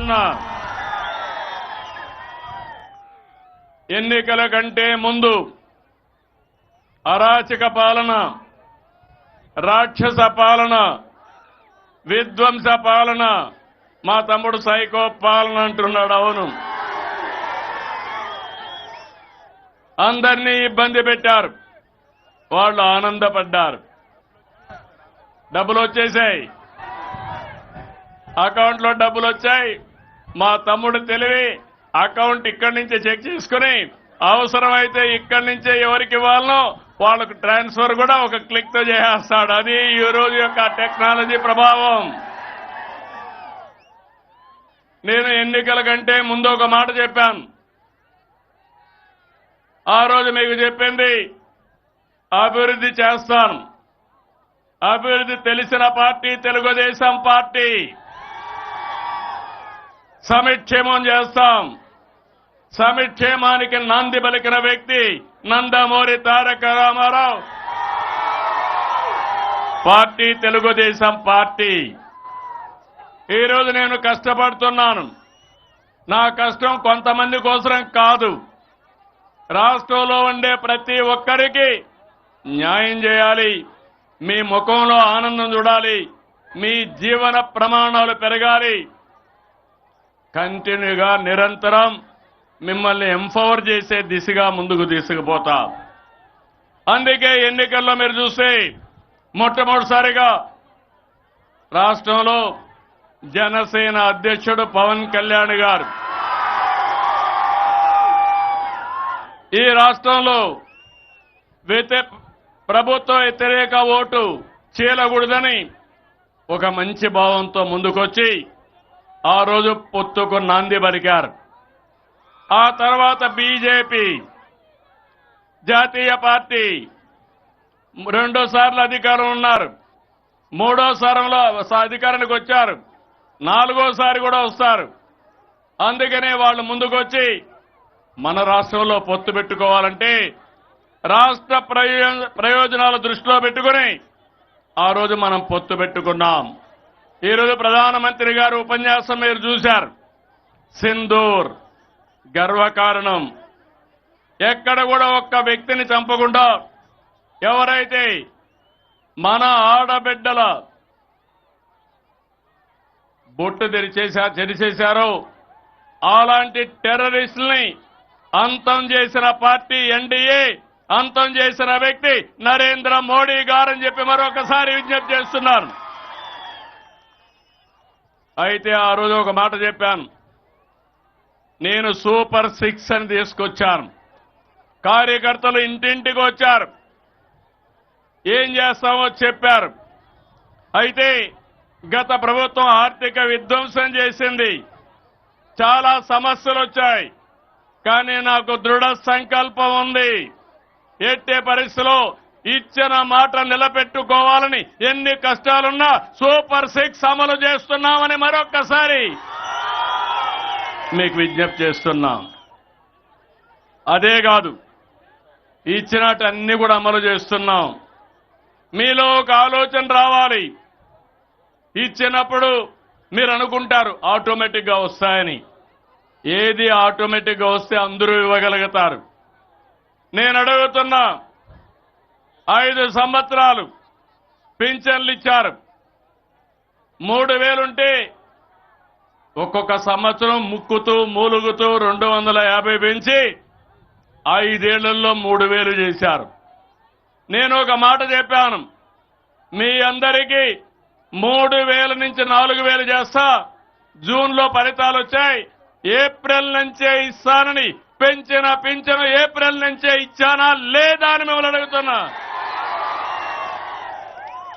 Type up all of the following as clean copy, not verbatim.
చెప్తున్నా, ఎన్నికల కంటే ముందు అరాచక పాలన, రాక్షస పాలన, విధ్వంస పాలన, మా తమ్ముడు సైకో పాలన అంటున్నాడు. అవును, అందరినీ ఇబ్బంది పెట్టారు, వాళ్ళు ఆనందపడ్డారు. డబ్బులు వచ్చేసాయి, అకౌంట్లో డబ్బులు వచ్చాయి. మా తమ్ముడు తెలివి, అకౌంట్ ఇక్కడి నుంచే చెక్ చేసుకుని అవసరమైతే ఇక్కడి నుంచే ఎవరికి ఇవ్వాలనో వాళ్ళకు ట్రాన్స్ఫర్ కూడా ఒక క్లిక్ తో చేసేస్తాడు. అది ఈ రోజు యొక్క టెక్నాలజీ ప్రభావం. నేను ఎన్నికల కంటే ముందు ఒక మాట చెప్పాను. ఆ రోజు మీకు చెప్పింది అభివృద్ధి చేస్తాను. అభివృద్ధి తెలిసిన పార్టీ తెలుగుదేశం పార్టీ. సమిక్షేమం చేస్తాం. సమిక్షేమానికి నాంది పలికిన వ్యక్తి నందమూరి తారక రామారావు. Party Telugu Desam party. ఈరోజు నేను కష్టపడుతున్నాను. నా కష్టం కొంతమంది కోసం కాదు, రాష్ట్రంలో ఉండే ప్రతి ఒక్కరికి న్యాయం చేయాలి. మీ ముఖంలో ఆనందం చూడాలి, మీ జీవన ప్రమాణాలు పెరగాలి. కంటిన్యూగా నిరంతరం మిమ్మల్ని ఎంపవర్ చేసే దిశగా ముందుకు తీసుకుపోతా. అందుకే ఎన్నికల్లో మీరు చూస్తే మొట్టమొదటిసారిగా రాష్ట్రంలో జనసేన అధ్యక్షుడు పవన్ కళ్యాణ్ గారు ఈ రాష్ట్రంలో ప్రభుత్వ వ్యతిరేక ఓటు చీలకూడదని ఒక మంచి భావంతో ముందుకొచ్చి ఆ రోజు పొత్తుకు నాంది పలికారు. ఆ తర్వాత బీజేపీ జాతీయ పార్టీ రెండోసార్లు అధికారం ఉన్నారు, మూడోసారిలో అధికారానికి వచ్చారు, నాలుగోసారి కూడా వస్తారు. అందుకనే వాళ్ళు ముందుకొచ్చి మన రాష్ట్రంలో పొత్తు పెట్టుకోవాలంటే రాష్ట్ర ప్రయోజనాల దృష్టిలో పెట్టుకుని ఆ రోజు మనం పొత్తు పెట్టుకున్నాం. ఈరోజు ప్రధానమంత్రి గారు ఉపన్యాసం మీరు చూశారు. సింధూర్ గర్వకారణం. ఎక్కడ కూడా ఒక్క వ్యక్తిని చంపకుండా ఎవరైతే మన ఆడబిడ్డల బొట్టు తెరిచేశారో అలాంటి టెర్రరిస్టుల్ని అంతం చేసిన పార్టీ ఎన్డీఏ, అంతం చేసిన వ్యక్తి నరేంద్ర మోడీ గారని చెప్పి మరొకసారి విజ్ఞప్తి చేస్తున్నాను. అయితే ఆ రోజు ఒక మాట చెప్పాను. నేను సూపర్ 6 అని తీసుకొచ్చాను. కార్యకర్తలు ఇంటింటికి వచ్చారు, ఏం చేస్తామో చెప్పారు. అయితే గత ప్రభుత్వం ఆర్థిక విధ్వంసం చేసింది, చాలా సమస్యలు వచ్చాయి. కానీ నాకు దృఢ సంకల్పం ఉంది. ఎట్టే పరిస్థితిలో ఇచ్చిన మాట నిలబెట్టుకోవాలని ఎన్ని కష్టాలున్నా సూపర్ 6 అమలు చేస్తున్నామని మరొక్కసారి మీకు విజ్ఞప్తి చేస్తున్నాం. అదే కాదు, ఇచ్చినట్టు అన్ని కూడా అమలు చేస్తున్నాం. మీలో ఒక ఆలోచన రావాలి. ఇచ్చినప్పుడు మీరు అనుకుంటారు ఆటోమేటిక్ గా వస్తాయని. ఏది ఆటోమేటిక్ గా వస్తే అందరూ ఇవ్వగలుగుతారు. నేను అడుగుతున్నా, 5 సంవత్సరాలు పింఛన్లు ఇచ్చారు. 3,000 ఉంటే ఒక్కొక్క సంవత్సరం ముక్కుతూ మూలుగుతూ 250 పెంచి 5 ఏళ్లలో 3,000 చేశారు. నేను ఒక మాట చెప్పాను, మీ అందరికీ 3,000 నుంచి 4,000 చేస్తా. జూన్లో ఫలితాలు వచ్చాయి, ఏప్రిల్ నుంచే ఇస్తానని పెంచిన పింఛను ఏప్రిల్ నుంచే ఇచ్చానా లేదా అని మిమ్మల్ని అడుగుతున్నా.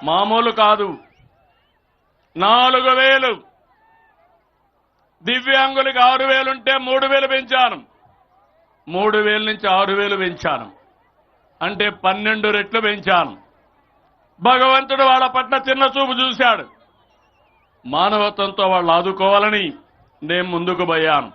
మామూలు కాదు. 4,000 దివ్యాంగులకు 6,000 ఉంటే 3,000 పెంచాను. 3,000 నుంచి 6,000 పెంచాను. అంటే 12 రెట్లు పెంచాను. భగవంతుడు వాళ్ళ పట్ల చిన్న చూపు చూశాడు. మానవత్వంతో వాళ్ళు ఆదుకోవాలని నేను ముందుకు పోయాను.